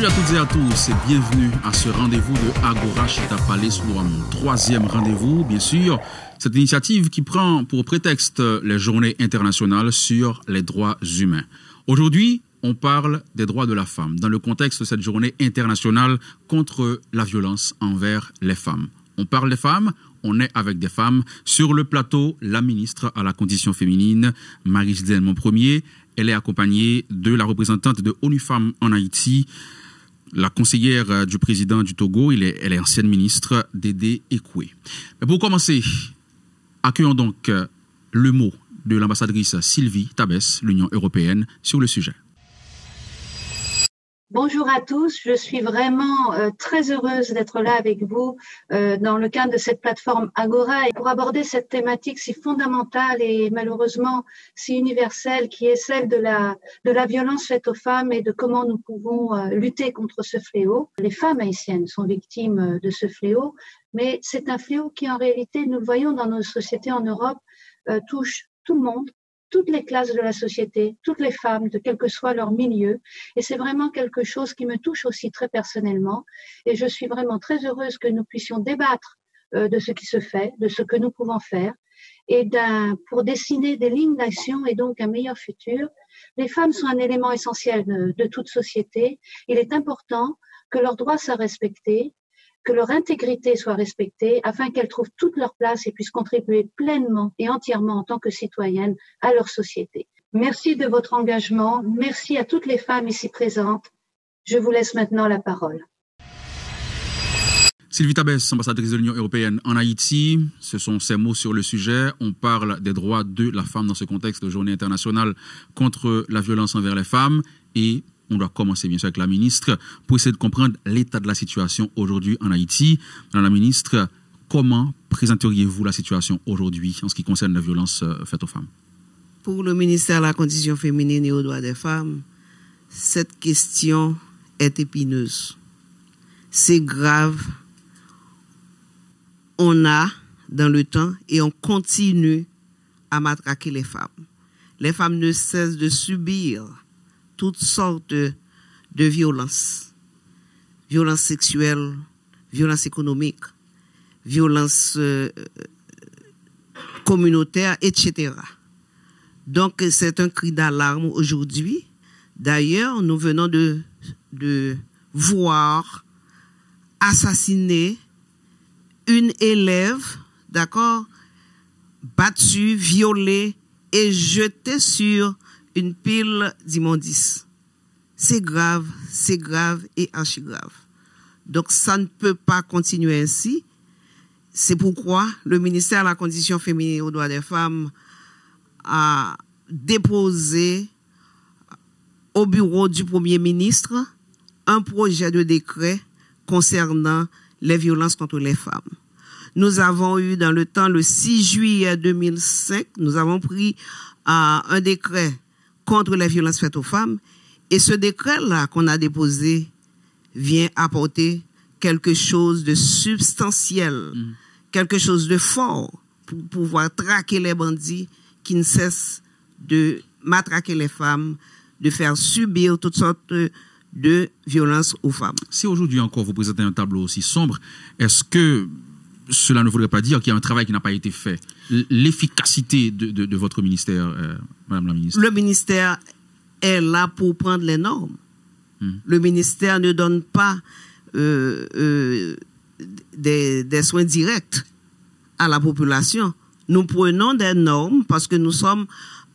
Salut à toutes et à tous et bienvenue à ce rendez-vous de Agora Chita Palais, mon troisième rendez-vous, bien sûr. Cette initiative qui prend pour prétexte les journées internationales sur les droits humains. Aujourd'hui, on parle des droits de la femme dans le contexte de cette journée internationale contre la violence envers les femmes. On parle des femmes, on est avec des femmes. Sur le plateau, la ministre à la condition féminine, Marie-Gisèle Monpremier. Elle est accompagnée de la représentante de ONU Femmes en Haïti, la conseillère du président du Togo, elle est ancienne ministre, Dédé Ekoué. Mais pour commencer, accueillons donc le mot de l'ambassadrice Sylvie Tabès, l'Union européenne, sur le sujet. Bonjour à tous, je suis vraiment très heureuse d'être là avec vous dans le cadre de cette plateforme Agora et pour aborder cette thématique si fondamentale et malheureusement si universelle qui est celle de la violence faite aux femmes et de comment nous pouvons lutter contre ce fléau. Les femmes haïtiennes sont victimes de ce fléau, mais c'est un fléau qui en réalité, nous le voyons dans nos sociétés en Europe, touche tout le monde. Toutes les classes de la société, toutes les femmes, de quel que soit leur milieu. Et c'est vraiment quelque chose qui me touche aussi très personnellement. Et je suis vraiment très heureuse que nous puissions débattre de ce qui se fait, de ce que nous pouvons faire. Et pour dessiner des lignes d'action et donc un meilleur futur. Les femmes sont un élément essentiel de toute société. Il est important que leurs droits soient respectés, que leur intégrité soit respectée afin qu'elles trouvent toute leur place et puissent contribuer pleinement et entièrement en tant que citoyennes à leur société. Merci de votre engagement. Merci à toutes les femmes ici présentes. Je vous laisse maintenant la parole. Sylvie Tabès, ambassadrice de l'Union européenne en Haïti, ce sont ces mots sur le sujet. On parle des droits de la femme dans ce contexte de journée internationale contre la violence envers les femmes et on doit commencer bien sûr avec la ministre pour essayer de comprendre l'état de la situation aujourd'hui en Haïti. Madame la ministre, comment présenteriez-vous la situation aujourd'hui en ce qui concerne la violence faite aux femmes? Pour le ministère de la Condition féminine et aux droits des femmes, cette question est épineuse. C'est grave. On a dans le temps et on continue à matraquer les femmes. Les femmes ne cessent de subir toutes sortes de violences. Violences sexuelles, violences économiques, violences communautaires, etc. Donc, c'est un cri d'alarme aujourd'hui. D'ailleurs, nous venons de voir assassiner une élève, d'accord, battue, violée et jetée sur une pile d'immondices. C'est grave et archi grave. Donc ça ne peut pas continuer ainsi. C'est pourquoi le ministère de la Condition féminine et aux droits des femmes a déposé au bureau du Premier ministre un projet de décret concernant les violences contre les femmes. Nous avons eu dans le temps, le 6 juillet 2005, nous avons pris un décret contre les violences faites aux femmes. Et ce décret-là qu'on a déposé vient apporter quelque chose de substantiel, quelque chose de fort pour pouvoir traquer les bandits qui ne cessent de matraquer les femmes, de faire subir toutes sortes de violences aux femmes. Si aujourd'hui encore vous présentez un tableau aussi sombre, est-ce que cela ne voudrait pas dire qu'il y a un travail qui n'a pas été fait? L'efficacité de votre ministère, Madame la ministre? Le ministère est là pour prendre les normes. Le ministère ne donne pas des soins directs à la population. Nous prenons des normes parce que nous sommes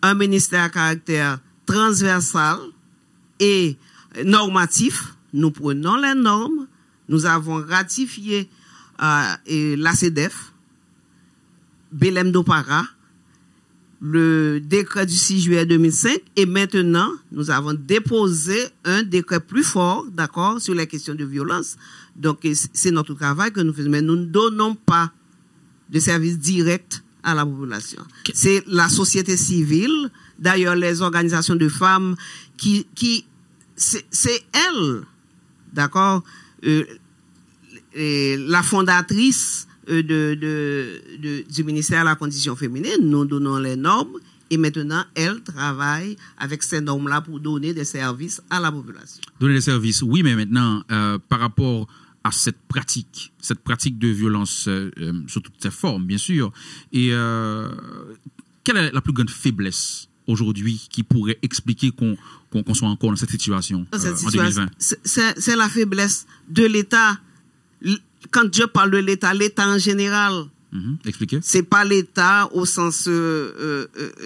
un ministère à caractère transversal et normatif. Nous prenons les normes. Nous avons ratifié l'ACDF, Belém do Pará, le décret du 6 juillet 2005 et maintenant nous avons déposé un décret plus fort, d'accord, sur les questions de violence. Donc c'est notre travail que nous faisons, mais nous ne donnons pas de services directs à la population. C'est la société civile, d'ailleurs les organisations de femmes c'est elles, d'accord, la fondatrice du ministère de la Condition féminine. Nous donnons les normes Et maintenant, elle travaille avec ces normes-là pour donner des services à la population. Donner des services, oui, mais maintenant, par rapport à cette pratique de violence sous toutes ses formes, bien sûr, et quelle est la plus grande faiblesse aujourd'hui qui pourrait expliquer qu'on soit encore dans cette situation en 2020? C'est la faiblesse de l'État. Quand je parle de l'État en général, expliquez. C'est pas l'État au sens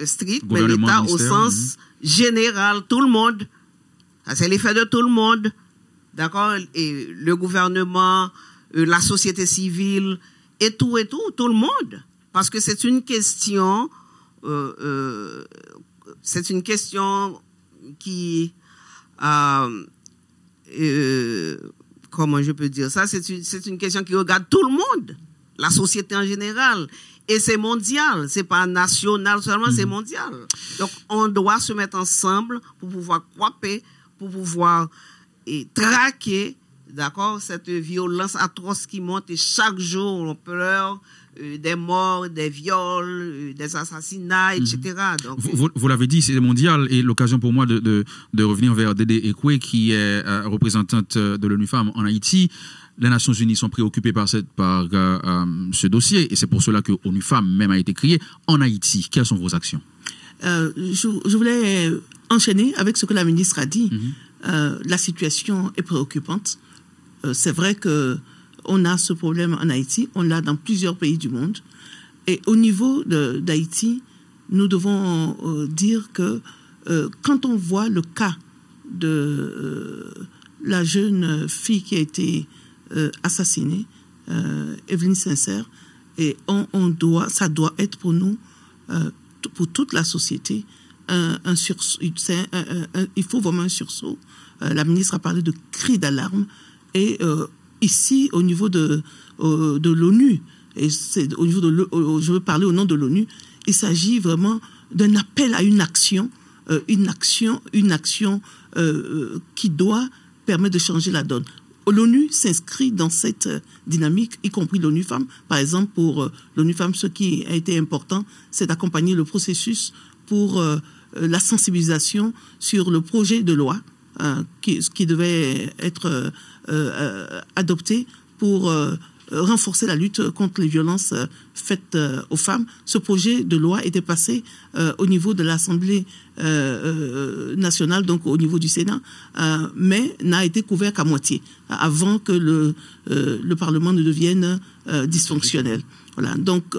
strict, mais l'État au sens général, tout le monde. C'est l'effet de tout le monde, d'accord? Et le gouvernement, la société civile, et tout le monde. Parce que c'est une question qui, comment je peux dire ça? C'est une question qui regarde tout le monde, la société en général. Et c'est mondial, c'est pas national seulement, c'est mondial. Donc, on doit se mettre ensemble pour pouvoir frapper, pour pouvoir traquer, d'accord, cette violence atroce qui monte et chaque jour on pleure des morts, des viols, des assassinats, etc. Donc, vous l'avez dit, c'est mondial et l'occasion pour moi de revenir vers Dédé Ekwe qui est représentante de l'ONU Femmes en Haïti. Les Nations Unies sont préoccupées par ce dossier et c'est pour cela que ONU Femmes même a été créée en Haïti. Quelles sont vos actions? Je voulais enchaîner avec ce que la ministre a dit. La situation est préoccupante. C'est vrai que on a ce problème en Haïti, on l'a dans plusieurs pays du monde. Et au niveau d'Haïti, nous devons dire que quand on voit le cas de la jeune fille qui a été assassinée, Evelyne Sincère, et ça doit être pour nous, pour toute la société, un sursaut. Il faut vraiment un sursaut. La ministre a parlé de cri d'alarme et ici, au niveau de l'ONU, et je veux parler au nom de l'ONU, il s'agit vraiment d'un appel à une action qui doit permettre de changer la donne. L'ONU s'inscrit dans cette dynamique, y compris l'ONU Femmes. Par exemple, pour l'ONU Femmes, ce qui a été important, c'est d'accompagner le processus pour la sensibilisation sur le projet de loi qui devait être adopté pour renforcer la lutte contre les violences faites aux femmes. Ce projet de loi était passé au niveau de l'Assemblée nationale, donc au niveau du Sénat, mais n'a été couvert qu'à moitié, avant que le Parlement ne devienne dysfonctionnel. Voilà. Donc,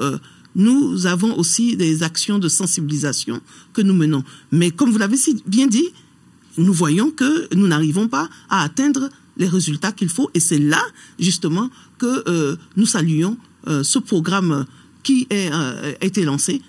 nous avons aussi des actions de sensibilisation que nous menons. Mais comme vous l'avez bien dit, nous voyons que nous n'arrivons pas à atteindre les résultats qu'il faut. Et c'est là, justement, que nous saluons ce programme qui a été lancé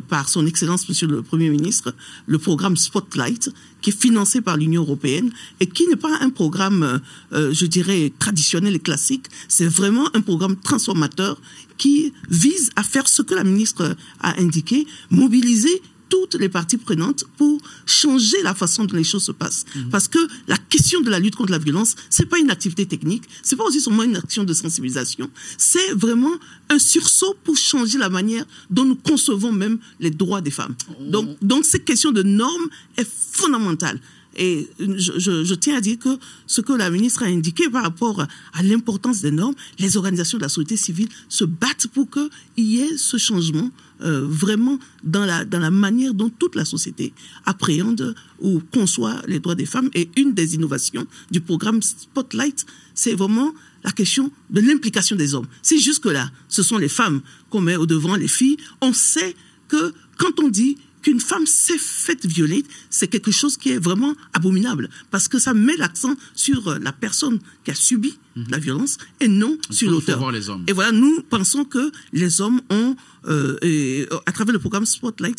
par son Excellence, Monsieur le Premier ministre, le programme Spotlight, qui est financé par l'Union européenne et qui n'est pas un programme, je dirais, traditionnel et classique. C'est vraiment un programme transformateur qui vise à faire ce que la ministre a indiqué, mobiliser toutes les parties prenantes pour changer la façon dont les choses se passent. Parce que la question de la lutte contre la violence, c'est pas une activité technique, c'est pas aussi seulement une action de sensibilisation, c'est vraiment un sursaut pour changer la manière dont nous concevons même les droits des femmes. Donc cette question de normes est fondamentale. Et je tiens à dire que ce que la ministre a indiqué par rapport à l'importance des normes, les organisations de la société civile se battent pour qu'il y ait ce changement vraiment dans la manière dont toute la société appréhende ou conçoit les droits des femmes. Et une des innovations du programme Spotlight, c'est vraiment la question de l'implication des hommes. Si jusque-là, ce sont les femmes qu'on met au devant, les filles, on sait que quand on dit qu'une femme s'est faite violer, c'est quelque chose qui est vraiment abominable, parce que ça met l'accent sur la personne qui a subi la violence et non sur l'auteur. Et voilà, nous pensons que les hommes ont, à travers le programme Spotlight,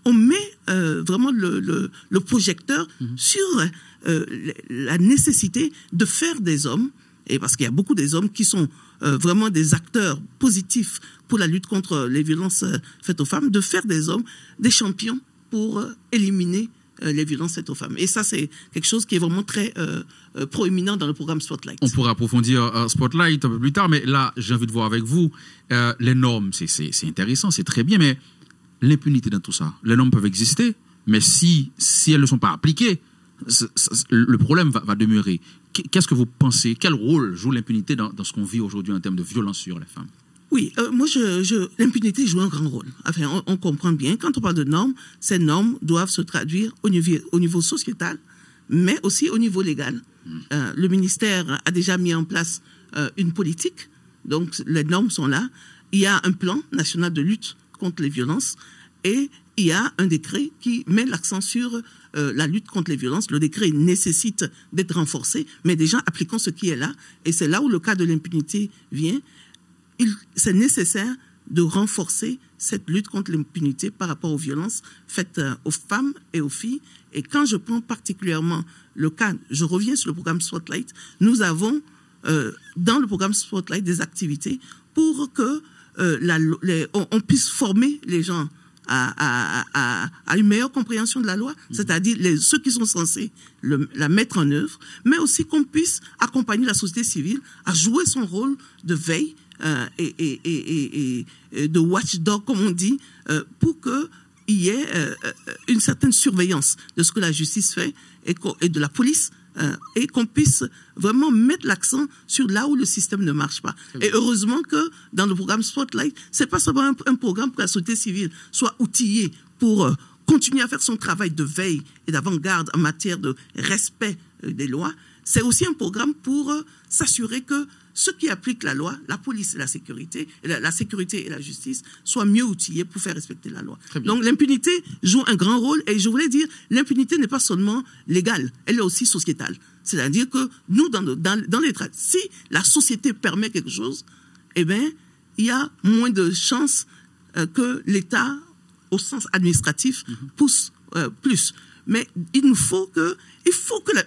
on met vraiment le projecteur sur la nécessité de faire des hommes, et parce qu'il y a beaucoup des hommes qui sont vraiment des acteurs positifs pour la lutte contre les violences faites aux femmes, de faire des hommes des champions pour éliminer les violences faites aux femmes. Et ça, c'est quelque chose qui est vraiment très proéminent dans le programme Spotlight. On pourra approfondir Spotlight un peu plus tard, mais là, j'ai envie de voir avec vous les normes. C'est intéressant, c'est très bien, mais l'impunité dans tout ça. Les normes peuvent exister, mais si elles ne sont pas appliquées, le problème va demeurer. Qu'est-ce que vous pensez? Quel rôle joue l'impunité dans ce qu'on vit aujourd'hui en termes de violence sur les femmes? Oui, moi, l'impunité joue un grand rôle. Enfin, on comprend bien, quand on parle de normes, ces normes doivent se traduire au niveau sociétal, mais aussi au niveau légal. Le ministère a déjà mis en place une politique, donc les normes sont là. Il y a un plan national de lutte contre les violences et il y a un décret qui met l'accent sur la lutte contre les violences. Le décret nécessite d'être renforcé, mais déjà appliquons ce qui est là. Et c'est là où le cas de l'impunité vient. C'est nécessaire de renforcer cette lutte contre l'impunité par rapport aux violences faites aux femmes et aux filles. Et quand je prends particulièrement le cas, je reviens sur le programme Spotlight, nous avons dans le programme Spotlight des activités pour que on puisse former les gens à une meilleure compréhension de la loi, c'est-à-dire ceux qui sont censés la mettre en œuvre, mais aussi qu'on puisse accompagner la société civile à jouer son rôle de veille et de watchdog, comme on dit, pour qu'il y ait une certaine surveillance de ce que la justice fait et de la police, et qu'on puisse vraiment mettre l'accent sur là où le système ne marche pas. Et heureusement que dans le programme Spotlight, c'est pas seulement un programme pour que la société civile soit outillée pour continuer à faire son travail de veille et d'avant-garde en matière de respect des lois. C'est aussi un programme pour s'assurer que ceux qui appliquent la loi, la police et la sécurité et la justice, soient mieux outillés pour faire respecter la loi. Donc l'impunité joue un grand rôle et je voulais dire, l'impunité n'est pas seulement légale, elle est aussi sociétale. C'est-à-dire que nous, dans les traités, si la société permet quelque chose, eh bien, il y a moins de chances que l'État, au sens administratif, pousse plus. Mais il faut que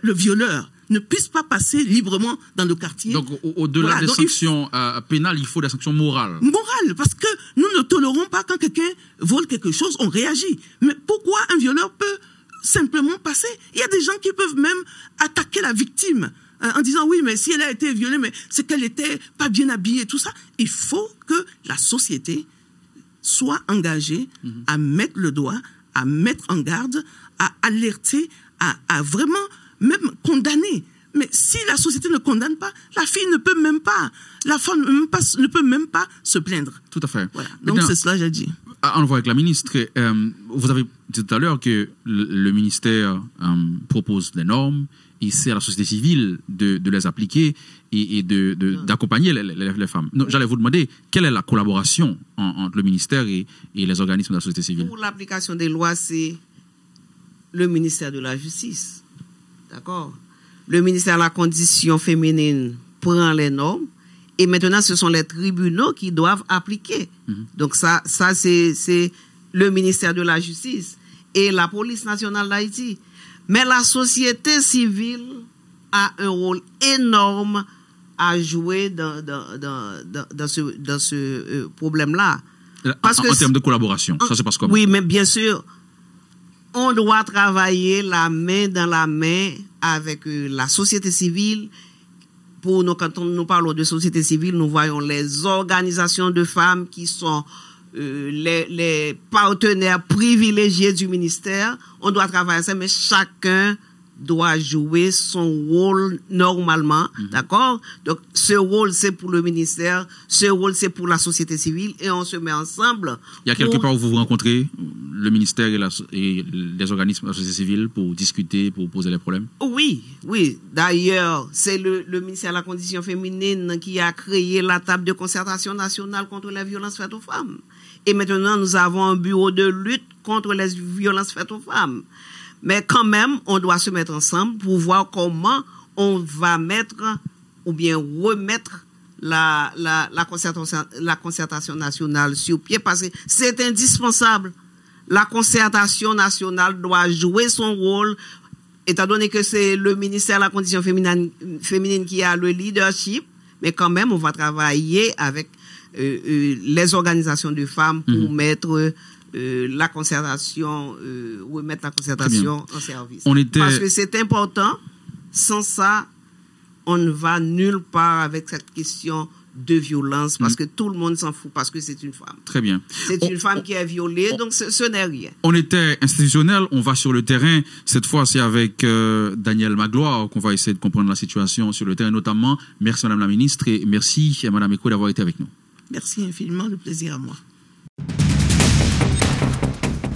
le violeur ne puisse pas passer librement dans le quartier. Donc, au-delà des sanctions pénales, il faut des sanctions morales. Morales, parce que nous ne tolérons pas quand quelqu'un vole quelque chose, on réagit. Mais pourquoi un violeur peut simplement passer? Il y a des gens qui peuvent même attaquer la victime en disant oui, mais si elle a été violée, mais c'est qu'elle était pas bien habillée, tout ça. Il faut que la société soit engagée à mettre le doigt, à mettre en garde, à alerter, à vraiment même condamner. Mais si la société ne condamne pas, la fille ne peut même pas, la femme ne peut même pas se plaindre. Tout à fait. Voilà. Donc c'est cela que j'ai dit. On le voit avec la ministre. Vous avez dit tout à l'heure que le ministère propose des normes, et c'est à la société civile de les appliquer et d'accompagner les femmes. J'allais vous demander, quelle est la collaboration entre le ministère et les organismes de la société civile? Pour l'application des lois, c'est le ministère de la Justice. D'accord? Le ministère de la Condition féminine prend les normes et maintenant ce sont les tribunaux qui doivent appliquer. Donc ça c'est le ministère de la Justice et la police nationale d'Haïti. Mais la société civile a un rôle énorme à jouer dans ce problème-là. En termes de collaboration, ça se passe comment? Oui, mais bien sûr, on doit travailler la main dans la main avec la société civile. Quand nous parlons de société civile, nous voyons les organisations de femmes qui sont les partenaires privilégiés du ministère. On doit travailler ça, mais chacun doit jouer son rôle normalement, d'accord? Donc, ce rôle, c'est pour le ministère, ce rôle, c'est pour la société civile, et on se met ensemble. Il y a quelque part où vous vous rencontrez, le ministère et les organismes de la société civile, pour discuter, pour poser les problèmes? Oui. D'ailleurs, c'est le ministère de la Condition féminine qui a créé la table de concertation nationale contre les violences faites aux femmes. Et maintenant, nous avons un bureau de lutte contre les violences faites aux femmes. Mais quand même, on doit se mettre ensemble pour voir comment on va mettre ou bien remettre la concertation nationale sur pied, parce que c'est indispensable. La concertation nationale doit jouer son rôle, étant donné que c'est le ministère de la Condition féminine qui a le leadership, mais quand même, on va travailler avec les organisations de femmes pour mettre la concertation, remettre la concertation en service. Parce que c'est important. Sans ça, on ne va nulle part avec cette question de violence, parce que tout le monde s'en fout, parce que c'est une femme. Très bien. C'est une femme qui est violée, donc ce n'est rien. On était institutionnel, on va sur le terrain. Cette fois, c'est avec Danielle Magloire qu'on va essayer de comprendre la situation sur le terrain, notamment. Merci Madame la Ministre et merci Madame Eko d'avoir été avec nous. Merci infiniment, le plaisir à moi.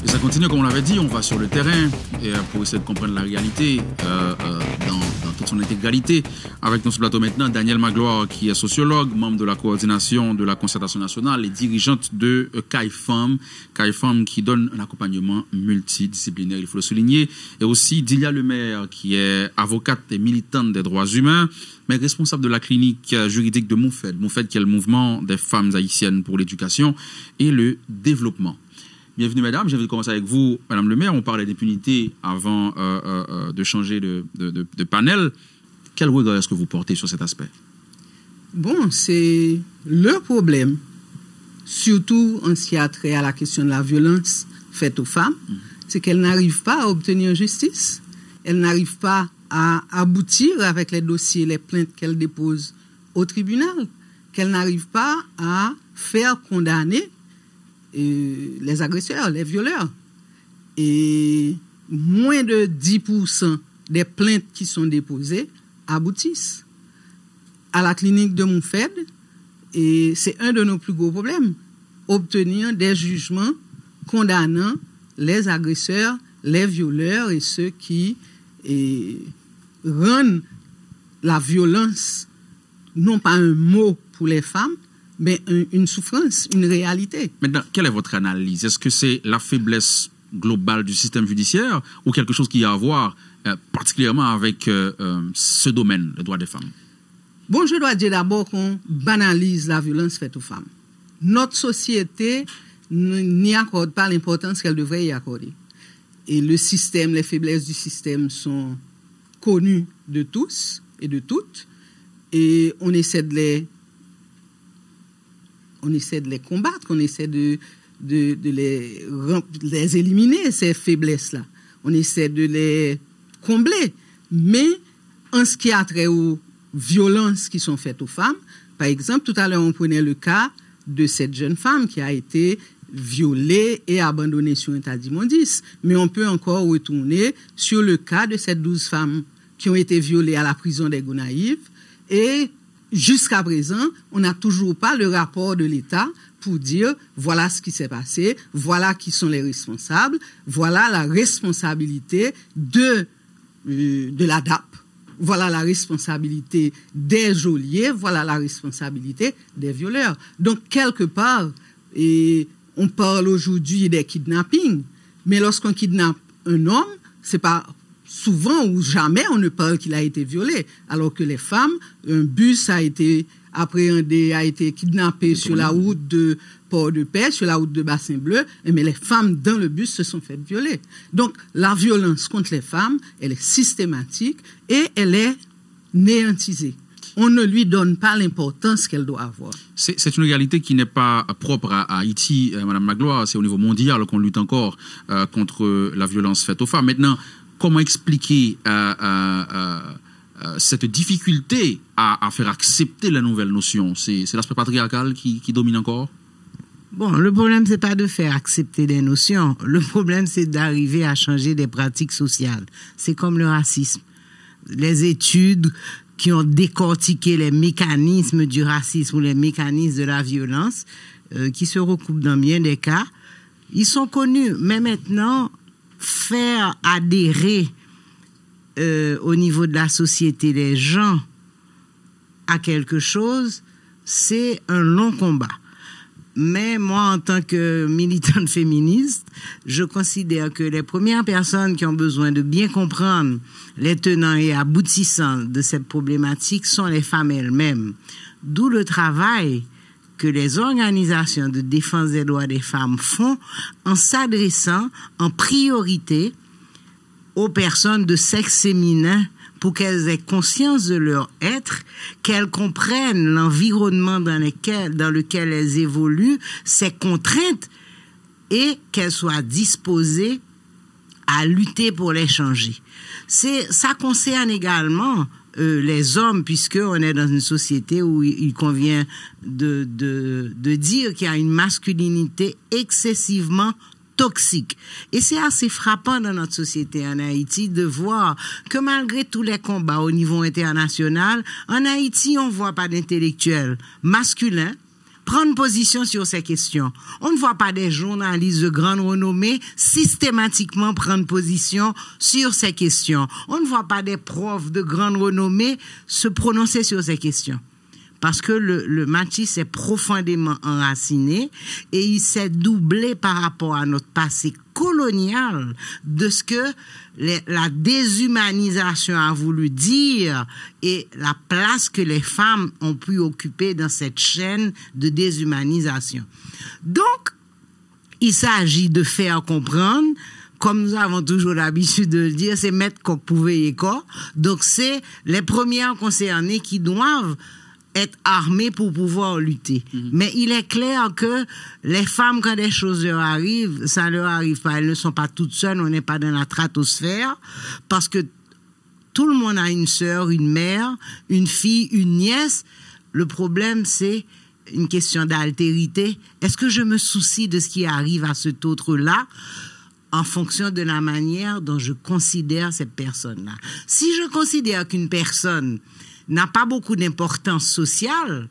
Et ça continue, comme on l'avait dit, on va sur le terrain et pour essayer de comprendre la réalité dans toute son intégralité. Avec nous sur le plateau maintenant, Danielle Magloire, qui est sociologue, membre de la coordination de la concertation nationale et dirigeante de CAIFAM. CAIFAM qui donne un accompagnement multidisciplinaire, il faut le souligner. Et aussi Dilia Lemaire, qui est avocate et militante des droits humains, mais responsable de la clinique juridique de Moufed. Moufed qui est le mouvement des femmes haïtiennes pour l'éducation et le développement. Bienvenue, mesdames. J'ai envie de commencer avec vous, Madame le maire. On parlait d'impunité avant de changer de panel. Quel regard est-ce que vous portez sur cet aspect? Bon, c'est le problème, surtout en ce qui a trait à la question de la violence faite aux femmes, c'est qu'elles n'arrivent pas à obtenir justice. Elles n'arrivent pas à aboutir avec les dossiers, les plaintes qu'elles déposent au tribunal, qu'elles n'arrivent pas à faire condamner les agresseurs, les violeurs. Et moins de 10% des plaintes qui sont déposées aboutissent. À la clinique de Moufed, et c'est un de nos plus gros problèmes, obtenir des jugements condamnant les agresseurs, les violeurs et ceux qui rendent la violence non pas un mot pour les femmes, mais une souffrance, une réalité. Maintenant, quelle est votre analyse? Est-ce que c'est la faiblesse globale du système judiciaire ou quelque chose qui a à voir particulièrement avec ce domaine, le droit des femmes? Bon, je dois dire d'abord qu'on banalise la violence faite aux femmes. Notre société n'y accorde pas l'importance qu'elle devrait y accorder. Et le système, les faiblesses du système sont connues de tous et de toutes. Et on essaie de les combattre, on essaie de les éliminer, ces faiblesses-là. On essaie de les combler. Mais en ce qui a trait aux violences qui sont faites aux femmes, par exemple, tout à l'heure, on prenait le cas de cette jeune femme qui a été violée et abandonnée sur un tas d'immondices. Mais on peut encore retourner sur le cas de ces 12 femmes qui ont été violées à la prison des Gonaïves. Et jusqu'à présent, on n'a toujours pas le rapport de l'État pour dire voilà ce qui s'est passé, voilà qui sont les responsables, voilà la responsabilité de la DAP, voilà la responsabilité des geôliers, voilà la responsabilité des violeurs. Donc, quelque part, on parle aujourd'hui des kidnappings, mais lorsqu'on kidnappe un homme, c'est pas souvent ou jamais on ne parle qu'il a été violé, alors que les femmes, un bus a été appréhendé, a été kidnappé sur la route de Port-de-Paix, sur la route de Bassin-Bleu, mais les femmes dans le bus se sont faites violer. Donc la violence contre les femmes, elle est systématique et elle est néantisée. On ne lui donne pas l'importance qu'elle doit avoir. C'est une réalité qui n'est pas propre à Haïti, Madame Magloire, c'est au niveau mondial qu'on lutte encore contre la violence faite aux femmes. Maintenant, comment expliquer cette difficulté à faire accepter la nouvelle notion? C'est l'aspect patriarcal qui domine encore? Bon, le problème, c'est pas de faire accepter des notions. Le problème, c'est d'arriver à changer des pratiques sociales. C'est comme le racisme. Les études qui ont décortiqué les mécanismes du racisme ou les mécanismes de la violence, qui se recoupent dans bien des cas, ils sont connus. Mais maintenant, faire adhérer au niveau de la société les gens à quelque chose, c'est un long combat. Mais moi, en tant que militante féministe, je considère que les premières personnes qui ont besoin de bien comprendre les tenants et aboutissants de cette problématique sont les femmes elles-mêmes. D'où le travail que les organisations de défense des droits des femmes font en s'adressant en priorité aux personnes de sexe féminin pour qu'elles aient conscience de leur être, qu'elles comprennent l'environnement dans lequel elles évoluent, ses contraintes, et qu'elles soient disposées à lutter pour les changer. Ça concerne également les hommes, puisqu'on est dans une société où il convient de dire qu'il y a une masculinité excessivement toxique. Et c'est assez frappant dans notre société en Haïti de voir que malgré tous les combats au niveau international, en Haïti, on ne voit pas d'intellectuels masculins prendre position sur ces questions. On ne voit pas des journalistes de grande renommée systématiquement prendre position sur ces questions. On ne voit pas des profs de grande renommée se prononcer sur ces questions. Parce que le machisme est profondément enraciné et il s'est doublé par rapport à notre passé colonial de ce que la déshumanisation a voulu dire et la place que les femmes ont pu occuper dans cette chaîne de déshumanisation. Donc, il s'agit de faire comprendre, comme nous avons toujours l'habitude de le dire, c'est mettre coq pour veiller corps. Donc, c'est les premiers concernés qui doivent être armés pour pouvoir lutter. Mais il est clair que les femmes, quand des choses leur arrivent, ça leur arrive pas. Elles ne sont pas toutes seules, on n'est pas dans la stratosphère, parce que tout le monde a une sœur, une mère, une fille, une nièce. Le problème, c'est une question d'altérité. Est-ce que je me soucie de ce qui arrive à cet autre-là en fonction de la manière dont je considère cette personne-là? Si je considère qu'une personne n'a pas beaucoup d'importance sociale,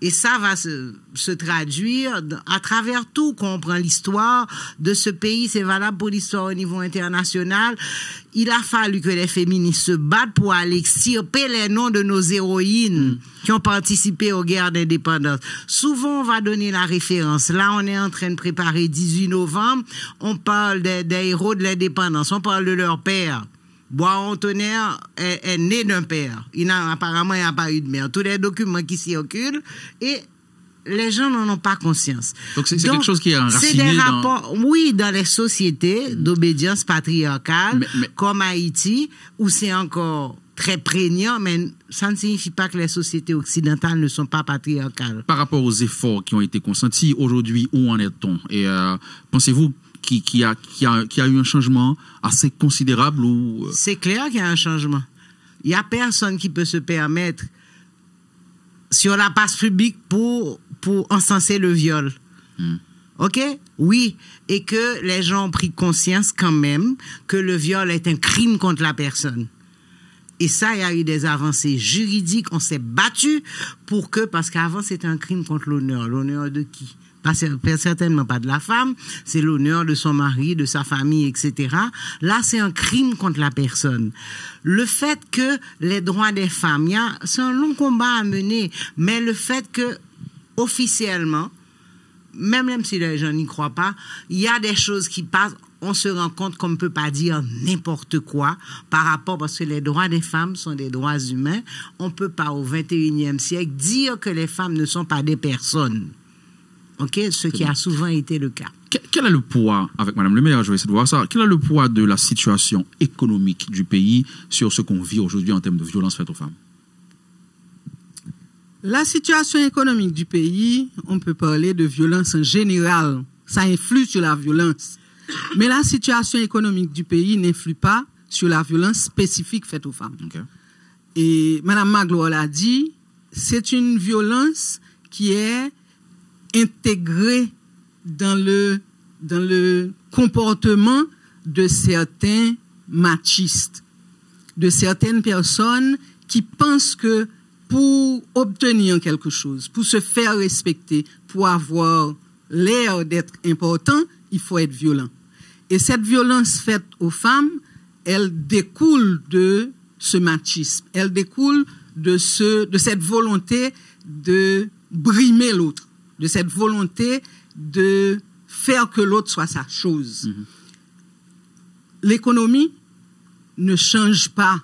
et ça va se traduire à travers tout. Quand on prend l'histoire de ce pays, c'est valable pour l'histoire au niveau international. Il a fallu que les féministes se battent pour aller extirper les noms de nos héroïnes qui ont participé aux guerres d'indépendance. Souvent, on va donner la référence. Là, on est en train de préparer 18 novembre. On parle des héros de l'indépendance. On parle de leur père. Bois-en-Tonnerre est né d'un père. Apparemment, il n'a pas eu de mère. Tous les documents qui circulent et les gens n'en ont pas conscience. Donc, c'est quelque chose qui est enraciné c'est des rapports, oui, dans les sociétés d'obédience patriarcale, comme Haïti, où c'est encore très prégnant, mais ça ne signifie pas que les sociétés occidentales ne sont pas patriarcales. Par rapport aux efforts qui ont été consentis, aujourd'hui, où en est-on? Et pensez-vous qu'il y a eu un changement assez considérable ou... C'est clair qu'il y a un changement. Il n'y a personne qui peut se permettre sur la place publique pour encenser le viol. OK? Oui. Et que les gens ont pris conscience quand même que le viol est un crime contre la personne. Et ça, il y a eu des avancées juridiques. On s'est battu parce qu'avant, c'était un crime contre l'honneur. L'honneur de qui? Certainement pas de la femme, c'est l'honneur de son mari, de sa famille, etc. Là, c'est un crime contre la personne. Le fait que les droits des femmes, c'est un long combat à mener, mais le fait que, officiellement, même si les gens n'y croient pas, il y a des choses qui passent, on se rend compte qu'on ne peut pas dire n'importe quoi par rapport, parce que les droits des femmes sont des droits humains. On ne peut pas, au 21e siècle, dire que les femmes ne sont pas des personnes. OK, ce qui a souvent été le cas. Quel est le poids, avec Mme le maire, je vais essayer de voir ça, quel est le poids de la situation économique du pays sur ce qu'on vit aujourd'hui en termes de violence faite aux femmes? La situation économique du pays, on peut parler de violence en général. Ça influe sur la violence. Mais la situation économique du pays n'influe pas sur la violence spécifique faite aux femmes. Okay. Et Mme Magloire l'a dit, c'est une violence qui est intégré dans le comportement de certains machistes, de certaines personnes qui pensent que pour obtenir quelque chose, pour se faire respecter, pour avoir l'air d'être important, il faut être violent. Et cette violence faite aux femmes, elle découle de ce machisme, elle découle de cette volonté de brimer l'autre, de cette volonté de faire que l'autre soit sa chose. L'économie ne change pas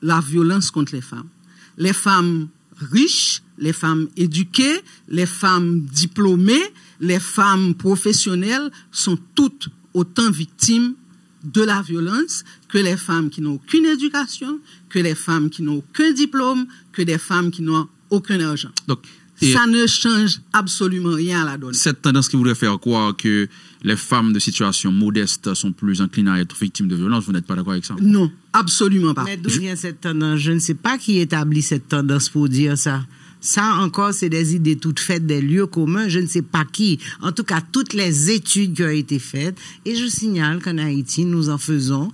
la violence contre les femmes. Les femmes riches, les femmes éduquées, les femmes diplômées, les femmes professionnelles sont toutes autant victimes de la violence que les femmes qui n'ont aucune éducation, que les femmes qui n'ont aucun diplôme, que des femmes qui n'ont aucun argent. Donc, ça ne change absolument rien à la donne. Cette tendance qui voudrait faire croire que les femmes de situation modeste sont plus inclinées à être victimes de violences, vous n'êtes pas d'accord avec ça? Non, absolument pas. Mais d'où vient cette tendance? Je ne sais pas qui établit cette tendance pour dire ça. Ça encore, c'est des idées toutes faites, des lieux communs, je ne sais pas qui. En tout cas, toutes les études qui ont été faites, et je signale qu'en Haïti, nous en faisons,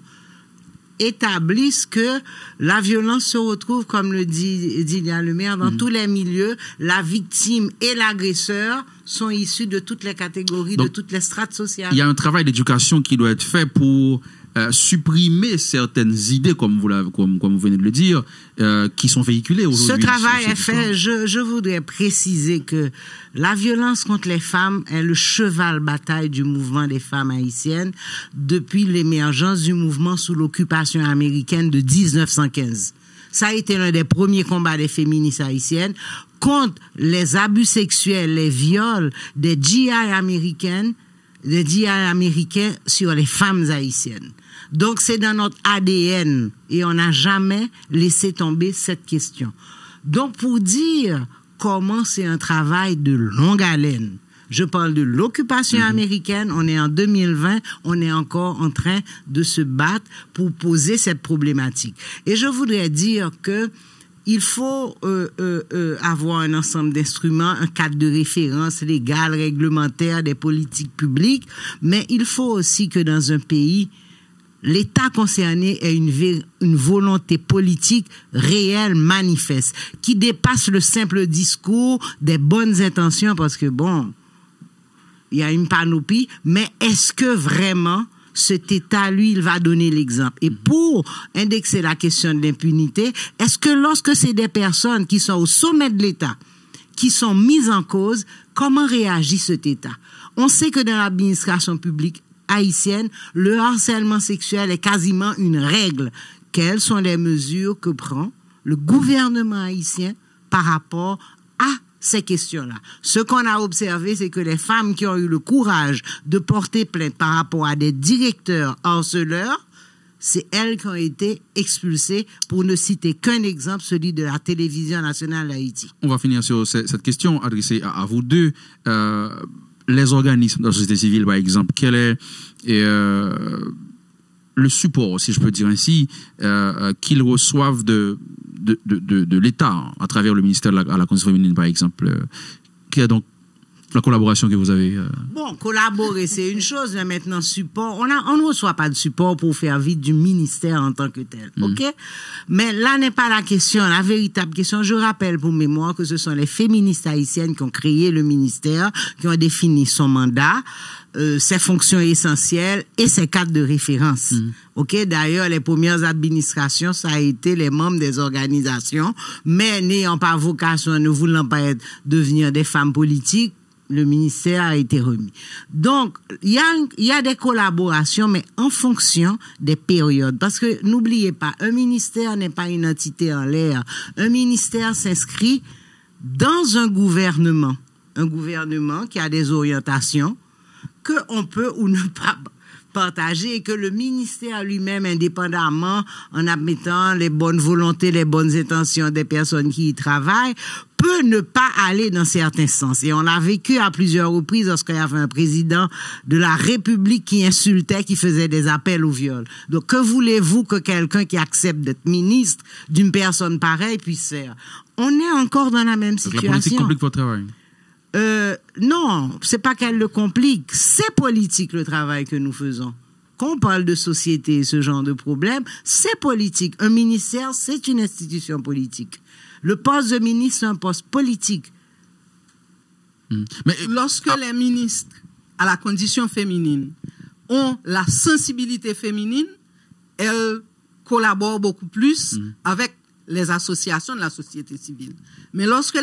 établissent que la violence se retrouve, comme le dit Dilia Lemaire, dans tous les milieux. La victime et l'agresseur sont issus de toutes les catégories, donc, de toutes les strates sociales. Il y a un travail d'éducation qui doit être fait pour supprimer certaines idées, comme vous venez de le dire, qui sont véhiculées aujourd'hui. Ce travail est fait. Je voudrais préciser que la violence contre les femmes est le cheval bataille du mouvement des femmes haïtiennes depuis l'émergence du mouvement sous l'occupation américaine de 1915. Ça a été l'un des premiers combats des féministes haïtiennes contre les abus sexuels, les viols des GI américains sur les femmes haïtiennes. Donc, c'est dans notre ADN et on n'a jamais laissé tomber cette question. Donc, pour dire comment c'est un travail de longue haleine, je parle de l'occupation américaine, on est en 2020, on est encore en train de se battre pour poser cette problématique. Et je voudrais dire que il faut avoir un ensemble d'instruments, un cadre de référence légal, réglementaire, des politiques publiques, mais il faut aussi que dans un pays, l'État concerné ait une volonté politique réelle, manifeste, qui dépasse le simple discours des bonnes intentions, parce que bon, il y a une panoplie, mais est-ce que vraiment cet État, lui, il va donner l'exemple? Et pour indexer la question de l'impunité, est-ce que lorsque c'est des personnes qui sont au sommet de l'État, qui sont mises en cause, comment réagit cet État? On sait que dans l'administration publique haïtienne, le harcèlement sexuel est quasiment une règle. Quelles sont les mesures que prend le gouvernement haïtien par rapport à ces questions-là? Ce qu'on a observé, c'est que les femmes qui ont eu le courage de porter plainte par rapport à des directeurs harceleurs, c'est elles qui ont été expulsées, pour ne citer qu'un exemple, celui de la télévision nationale d'Haïti. On va finir sur cette question adressée à vous deux. Les organismes de la société civile, par exemple, quel est le support, si je peux dire ainsi, qu'ils reçoivent de l'État à travers le ministère à la condition féminine, par exemple? Quelle est donc la collaboration que vous avez? Bon, collaborer, c'est une chose, mais maintenant, support, on ne reçoit pas de support pour faire vite du ministère en tant que tel, ok? Mais là n'est pas la question, la véritable question. Je rappelle pour mémoire que ce sont les féministes haïtiennes qui ont créé le ministère, qui ont défini son mandat, ses fonctions essentielles et ses cadres de référence. Ok, d'ailleurs, les premières administrations, ça a été les membres des organisations, mais n'ayant pas vocation, ne voulant pas devenir des femmes politiques, le ministère a été remis. Donc, il y a des collaborations, mais en fonction des périodes. Parce que, n'oubliez pas, un ministère n'est pas une entité en l'air. Un ministère s'inscrit dans un gouvernement qui a des orientations qu'on peut ou ne pas partager, et que le ministère lui-même, indépendamment, en admettant les bonnes volontés, les bonnes intentions des personnes qui y travaillent, peut ne pas aller dans certains sens. Et on l'a vécu à plusieurs reprises lorsqu'il y avait un président de la République qui insultait, qui faisait des appels au viol. Donc, que voulez-vous que quelqu'un qui accepte d'être ministre d'une personne pareille puisse faire? On est encore dans la même situation. La politique complique votre travail. Non, c'est pas qu'elle le complique. C'est politique le travail que nous faisons. Quand on parle de société et ce genre de problème, c'est politique. Un ministère, c'est une institution politique. Le poste de ministre, c'est un poste politique. Mais lorsque les ministres à la condition féminine ont la sensibilité féminine, elles collaborent beaucoup plus avec les associations de la société civile. Mais lorsque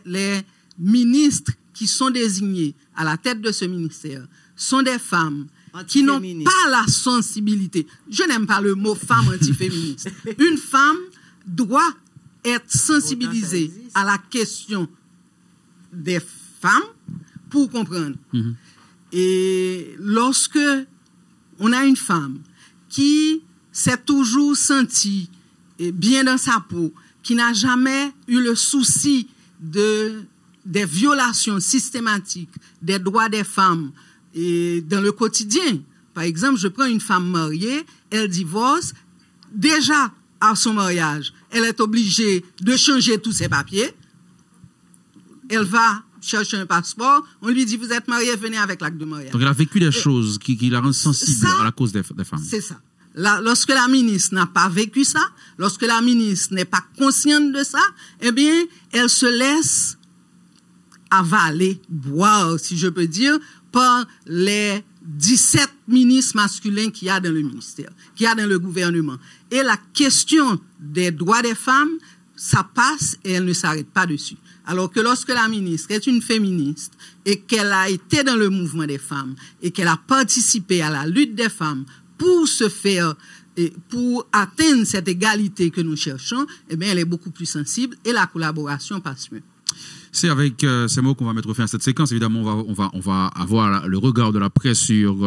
les ministres qui sont désignés à la tête de ce ministère sont des femmes qui n'ont pas la sensibilité. Je n'aime pas le mot femme antiféministe. Une femme doit être sensibilisée à la question des femmes pour comprendre. Et lorsque on a une femme qui s'est toujours sentie bien dans sa peau, qui n'a jamais eu le souci des violations systématiques des droits des femmes et dans le quotidien. Par exemple, je prends une femme mariée, elle divorce, déjà à son mariage, elle est obligée de changer tous ses papiers. Elle va chercher un passeport, on lui dit, vous êtes marié, venez avec l'acte de mariage. Donc elle a vécu des choses qui la rendent sensible à la cause des femmes. C'est ça. Lorsque la ministre n'a pas vécu ça, lorsque la ministre n'est pas consciente de ça, eh bien, elle se laisse avaler, boire, si je peux dire, par les 17 ministres masculins qu'il y a dans le ministère, qu'il y a dans le gouvernement. Et la question des droits des femmes, ça passe et elle ne s'arrête pas dessus. Alors que lorsque la ministre est une féministe et qu'elle a été dans le mouvement des femmes et qu'elle a participé à la lutte des femmes pour se faire, pour atteindre cette égalité que nous cherchons, eh bien, elle est beaucoup plus sensible et la collaboration passe mieux. C'est avec ces mots qu'on va mettre fin à cette séquence. Évidemment, on va avoir le regard de la presse sur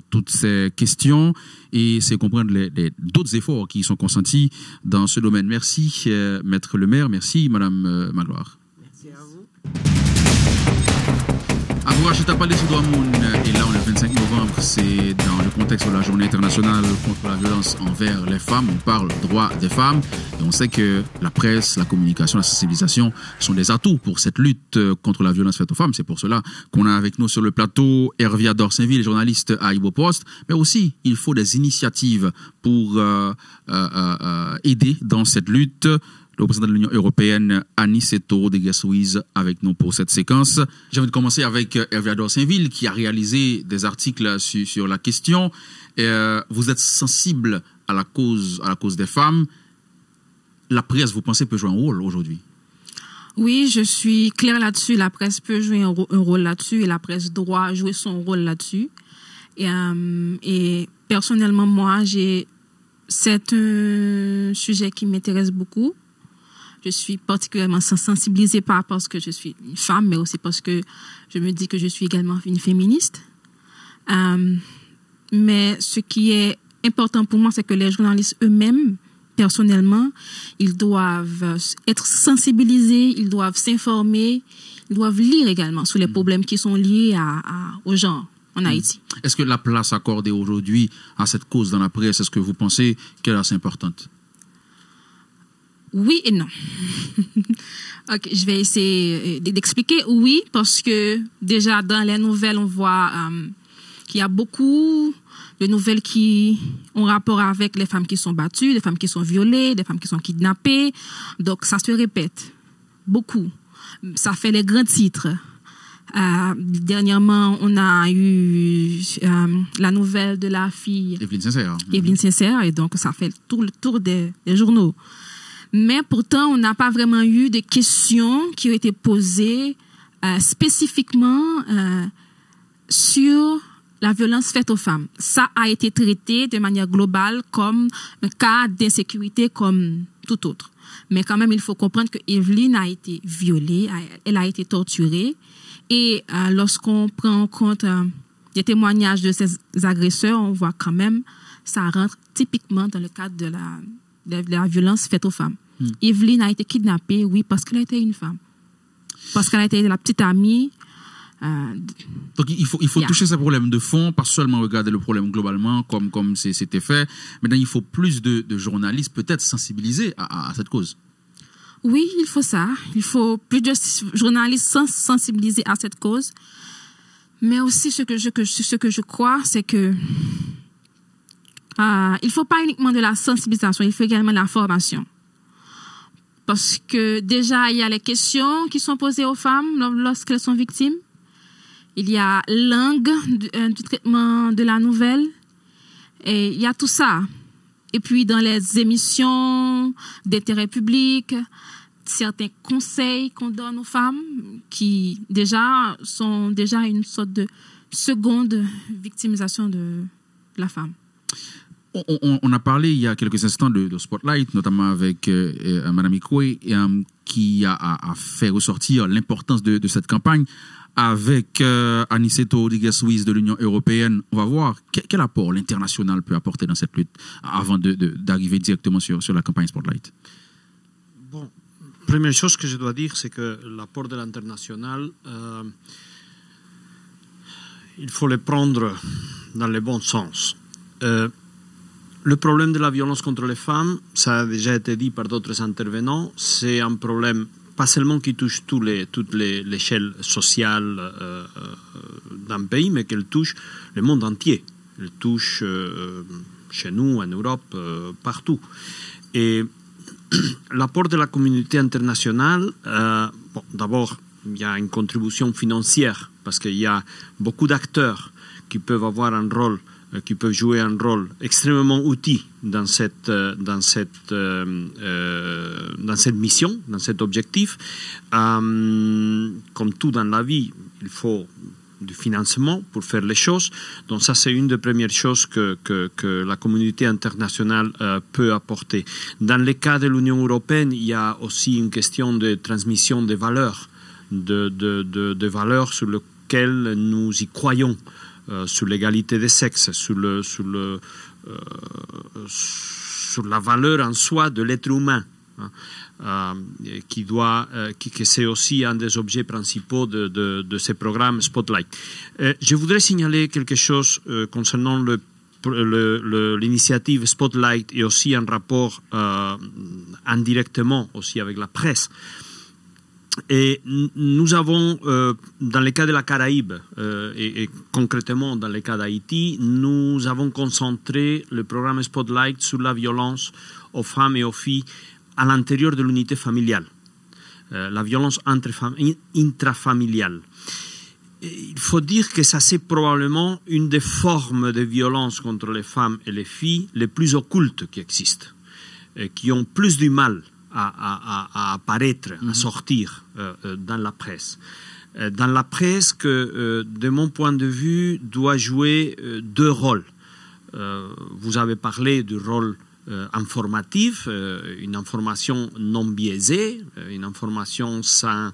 toutes ces questions et c'est comprendre d'autres efforts qui sont consentis dans ce domaine. Merci, Maître le maire. Merci, Madame Magloire. Merci à vous. Agoura Chita Palais sous Douamoun est là le 25 novembre. C'est dans le contexte de la journée internationale contre la violence envers les femmes. On parle droit des femmes et on sait que la presse, la communication, la sensibilisation sont des atouts pour cette lutte contre la violence faite aux femmes. C'est pour cela qu'on a avec nous sur le plateau Hervia Dorsainville, journaliste à Ibo Post. Mais aussi, il faut des initiatives pour aider dans cette lutte. Le président de l'Union européenne, Aniceto de Guessouiz, avec nous pour cette séquence. J'ai envie de commencer avec Hervia Dorsainville, qui a réalisé des articles sur la question. Vous êtes sensible à la cause des femmes. La presse, vous pensez, peut jouer un rôle aujourd'hui? Oui, je suis claire là-dessus. La presse peut jouer un rôle là-dessus et la presse doit jouer son rôle là-dessus. Et personnellement, moi, c'est un sujet qui m'intéresse beaucoup. Je suis particulièrement sensibilisée pas parce que je suis une femme, mais aussi parce que je me dis que je suis également une féministe. Mais ce qui est important pour moi, c'est que les journalistes eux-mêmes, personnellement, ils doivent être sensibilisés, ils doivent s'informer, ils doivent lire également sur les problèmes qui sont liés au genre en Haïti. Est-ce que la place accordée aujourd'hui à cette cause dans la presse, est-ce que vous pensez qu'elle est assez importante? Oui et non. Ok, je vais essayer d'expliquer. Oui, parce que déjà dans les nouvelles, on voit qu'il y a beaucoup de nouvelles qui ont rapport avec les femmes qui sont battues, les femmes qui sont violées, des femmes qui sont kidnappées. Donc ça se répète beaucoup. Ça fait les grands titres. Dernièrement, on a eu la nouvelle de la fille Evelyne Sincère, et donc ça fait tout le tour des journaux. Mais pourtant, on n'a pas vraiment eu de questions qui ont été posées spécifiquement sur la violence faite aux femmes. Ça a été traité de manière globale comme un cas d'insécurité comme tout autre. Mais quand même, il faut comprendre que Evelyne a été violée, elle a été torturée. Et lorsqu'on prend en compte les témoignages de ces agresseurs, on voit quand même ça rentre typiquement dans le cadre de la violence faite aux femmes. Evelyne a été kidnappée, oui, parce qu'elle était une femme. Parce qu'elle a été la petite amie. Donc il faut toucher ces problèmes de fond, pas seulement regarder le problème globalement comme c'était fait. Maintenant, il faut plus de journalistes peut-être sensibilisés à cette cause. Oui, il faut ça. Il faut plus de journalistes sensibilisés à cette cause. Mais aussi, ce que je crois, c'est que il faut pas uniquement de la sensibilisation, il faut également de la formation. Parce que déjà, il y a les questions qui sont posées aux femmes lorsqu'elles sont victimes. Il y a l'angle du traitement de la nouvelle. Et il y a tout ça. Et puis, dans les émissions d'intérêt public, certains conseils qu'on donne aux femmes qui déjà sont déjà une sorte de seconde victimisation de la femme. On a parlé il y a quelques instants de Spotlight, notamment avec Mme Ikwe, qui a fait ressortir l'importance de cette campagne avec Aniceto de Guessouiz de l'Union européenne. On va voir quel apport l'international peut apporter dans cette lutte avant d'arriver directement sur la campagne Spotlight. Bon, première chose que je dois dire, c'est que l'apport de l'international, il faut le prendre dans le bon sens. Le problème de la violence contre les femmes, ça a déjà été dit par d'autres intervenants, c'est un problème pas seulement qui touche toute l'échelle sociale d'un pays, mais qu'elle touche le monde entier. Elle touche chez nous, en Europe, partout. Et l'apport de la communauté internationale, bon, d'abord, il y a une contribution financière, parce qu'il y a beaucoup d'acteurs qui peuvent avoir un rôle, qui peuvent jouer un rôle extrêmement utile dans cette mission, dans cet objectif. Comme tout dans la vie, il faut du financement pour faire les choses. Donc ça, c'est une des premières choses que la communauté internationale peut apporter. Dans le cas de l'Union européenne, il y a aussi une question de transmission des valeurs, de valeurs sur lesquelles nous y croyons. Sur l'égalité des sexes, sur la valeur en soi de l'être humain, que c'est aussi un des objets principaux de ce programme Spotlight. Je voudrais signaler quelque chose concernant l'initiative Spotlight et aussi un rapport indirectement aussi avec la presse. Et nous avons, dans le cas de la Caraïbe et concrètement dans le cas d'Haïti, nous avons concentré le programme Spotlight sur la violence aux femmes et aux filles à l'intérieur de l'unité familiale, la violence intrafamiliale. Il faut dire que ça c'est probablement une des formes de violence contre les femmes et les filles les plus occultes qui existent, et qui ont plus du mal à apparaître, à sortir dans la presse. Dans la presse que, de mon point de vue, doit jouer deux rôles. Vous avez parlé du rôle informatif, une information non biaisée, une information sans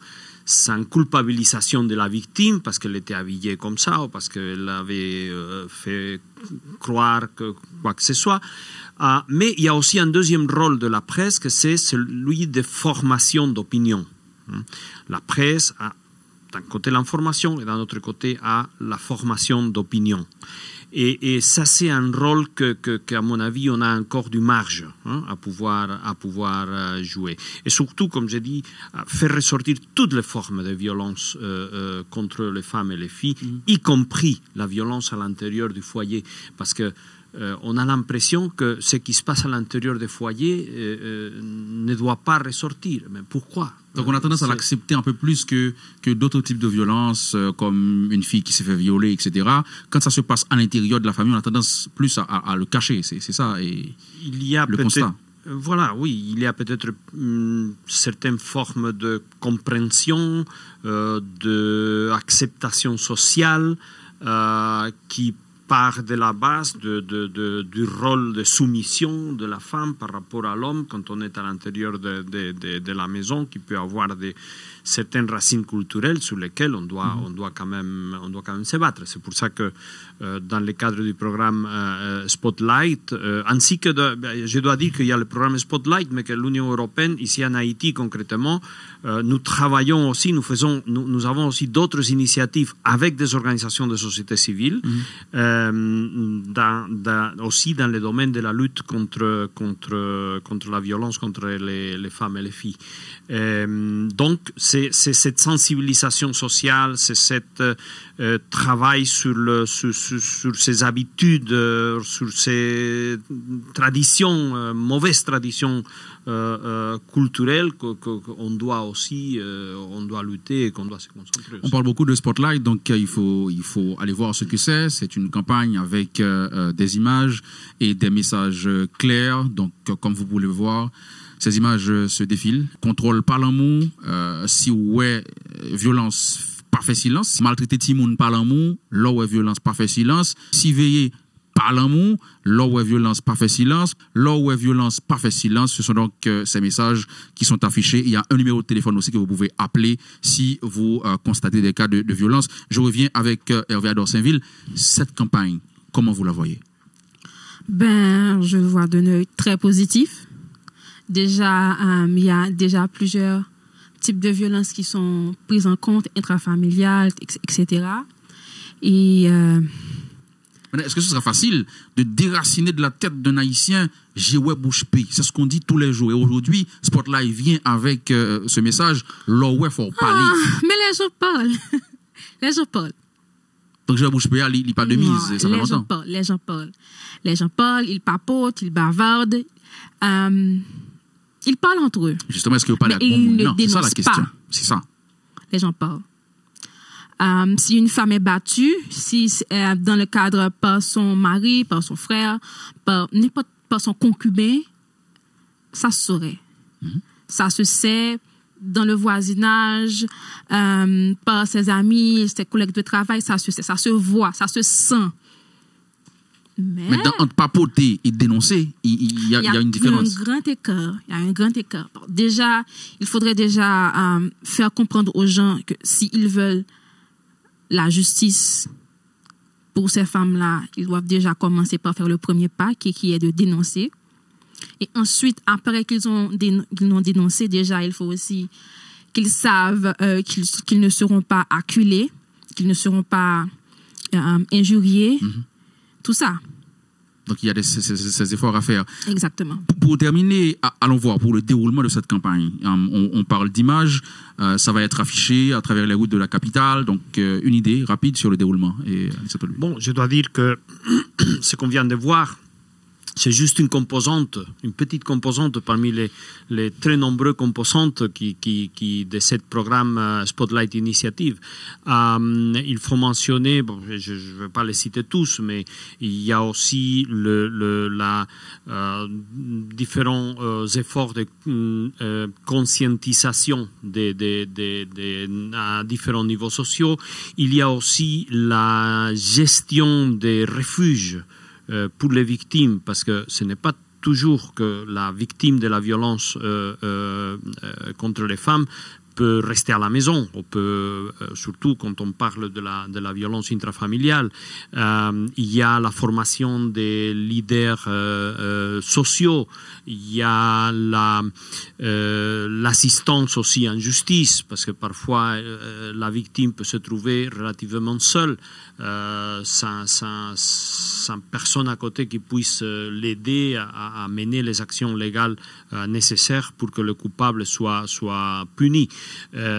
culpabilisation de la victime parce qu'elle était habillée comme ça ou parce qu'elle avait fait croire que quoi que ce soit. Mais il y a aussi un deuxième rôle de la presse, que c'est celui de formation d'opinion. La presse a d'un côté l'information et d'un autre côté a la formation d'opinion. Et ça, c'est un rôle qu'à mon avis, on a encore du marge à pouvoir jouer. Et surtout, comme j'ai dit, faire ressortir toutes les formes de violence contre les femmes et les filles, y compris la violence à l'intérieur du foyer. Parce que on a l'impression que ce qui se passe à l'intérieur des foyers ne doit pas ressortir. Mais pourquoi? Donc on a tendance à l'accepter un peu plus que d'autres types de violences, comme une fille qui s'est fait violer, etc. Quand ça se passe à l'intérieur de la famille, on a tendance plus à le cacher. C'est ça et il y a le constat. Voilà, oui, il y a peut-être certaines formes de compréhension, d'acceptation sociale qui part de la base du rôle de soumission de la femme par rapport à l'homme quand on est à l'intérieur de la maison, qui peut avoir certaines racines culturelles sur lesquelles on doit quand même se battre. C'est pour ça que dans le cadre du programme Spotlight, ainsi que je dois dire qu'il y a le programme Spotlight, mais que l'Union européenne, ici en Haïti concrètement, nous travaillons aussi, nous avons aussi d'autres initiatives avec des organisations de société civile, aussi dans le domaine de la lutte contre la violence contre les femmes et les filles. Donc, c'est cette sensibilisation sociale, c'est cet travail sur ces habitudes, sur ces traditions, mauvaises traditions culturelles qu'on doit aussi lutter et qu'on doit se concentrer aussi. On parle beaucoup de Spotlight, donc il faut aller voir ce que c'est. C'est une campagne avec des images et des messages clairs. Donc, comme vous pouvez le voir, ces images se défilent. Contrôle par l'amour, si ouais, violence, pas fait silence. Maltraiter Timoun par l'amour, là où violence, pas fait silence. Si veiller par l'amour, là où violence, pas fait silence. Là où violence, pas fait silence. Ce sont donc ces messages qui sont affichés. Il y a un numéro de téléphone aussi que vous pouvez appeler si vous constatez des cas de violence. Je reviens avec Hervé Adorsainville. Cette campagne, comment vous la voyez? Je le vois d'un œil très positif. Déjà, il y a déjà plusieurs types de violences qui sont prises en compte, intrafamiliales, etc. Et est-ce que ce sera facile de déraciner de la tête d'un Haïtien Jéoué Bouche-Pé? C'est ce qu'on dit tous les jours. Et aujourd'hui, Spotlight vient avec ce message, l'oué faut parler. Mais les gens parlent. Les gens parlent. Donc Jéoué Bouche-Pé, il parle de mise, ça fait longtemps. Les gens parlent. Les gens parlent, ils papotent, ils bavardent. Ils parlent entre eux. Justement, est-ce que vous parlez à bon monde? Non, c'est ça la question. C'est ça. Les gens parlent. Si une femme est battue, si dans le cadre par son mari, par son frère, par son concubin, ça se saurait. Ça se sait dans le voisinage, par ses amis, ses collègues de travail, ça se sait, ça se voit, ça se sent. Mais entre papoter et dénoncer, il y a une différence. Il y a un grand écart. Déjà, il faudrait déjà faire comprendre aux gens que s'ils veulent la justice pour ces femmes-là, ils doivent déjà commencer par faire le premier pas, qui est de dénoncer. Et ensuite, après qu'ils ont dénoncé, déjà, il faut aussi qu'ils savent qu'ils ne seront pas acculés, qu'ils ne seront pas injuriés. Tout ça. Donc, il y a ces efforts à faire. Exactement. Pour terminer, allons voir pour le déroulement de cette campagne. On parle d'images, ça va être affiché à travers les routes de la capitale. Donc, une idée rapide sur le déroulement. Bon, je dois dire que ce qu'on vient de voir, c'est juste une petite composante parmi les très nombreuses composantes de ce programme Spotlight Initiative. Il faut mentionner, bon, je ne vais pas les citer tous, mais il y a aussi différents efforts de conscientisation à différents niveaux sociaux. Il y a aussi la gestion des refuges pour les victimes, parce que ce n'est pas toujours que la victime de la violence contre les femmes peut rester à la maison, surtout quand on parle de la violence intrafamiliale. Il y a la formation des leaders sociaux, il y a l'assistance aussi en justice, parce que parfois la victime peut se trouver relativement seule, sans personne à côté qui puisse l'aider à mener les actions légales nécessaires pour que le coupable soit puni.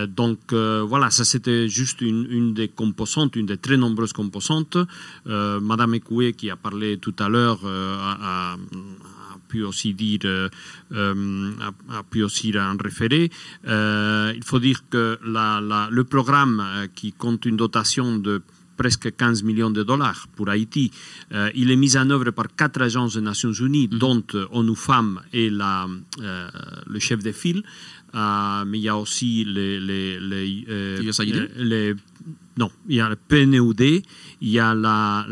Donc voilà, ça c'était juste une des composantes, une des très nombreuses composantes. Madame Ekoué, qui a parlé tout à l'heure, a pu aussi en référer. Il faut dire que le programme qui compte une dotation de presque 15 millions de dollars pour Haïti. Il est mis en œuvre par 4 agences des Nations Unies, dont ONU Femmes et le chef de file. Mais il y a aussi non, il y a le PNUD, il y a la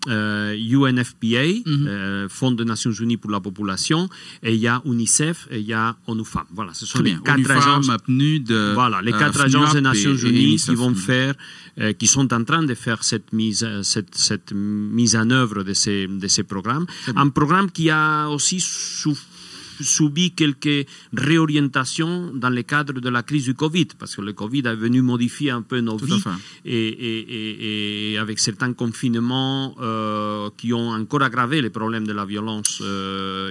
UNFPA, Fonds des Nations Unies pour la population, et il y a UNICEF et il y a ONU Femmes. Voilà, ce sont les 4 agences. Voilà, les 4 agences des Nations Unies qui vont faire, qui sont en train de faire cette mise en œuvre de ces programmes. Un programme qui a aussi subi quelques réorientations dans le cadre de la crise du Covid, parce que le Covid est venu modifier un peu nos vies, et avec certains confinements qui ont encore aggravé les problèmes de la violence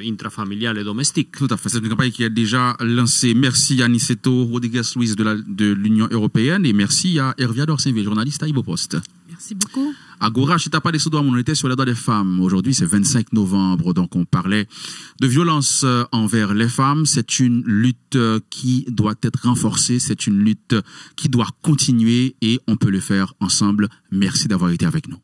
intrafamiliale et domestique. Tout à fait, c'est une campagne qui est déjà lancée. Merci à Aniceto Rodriguez-Luis de l'Union européenne, et merci à Hervia Dorsainville, journaliste à Ibo Post. Merci beaucoup. Agora Chitapa des Soudois, on était sur les droits des femmes. Aujourd'hui, c'est 25 novembre, donc on parlait de violence envers les femmes. C'est une lutte qui doit être renforcée, c'est une lutte qui doit continuer et on peut le faire ensemble. Merci d'avoir été avec nous.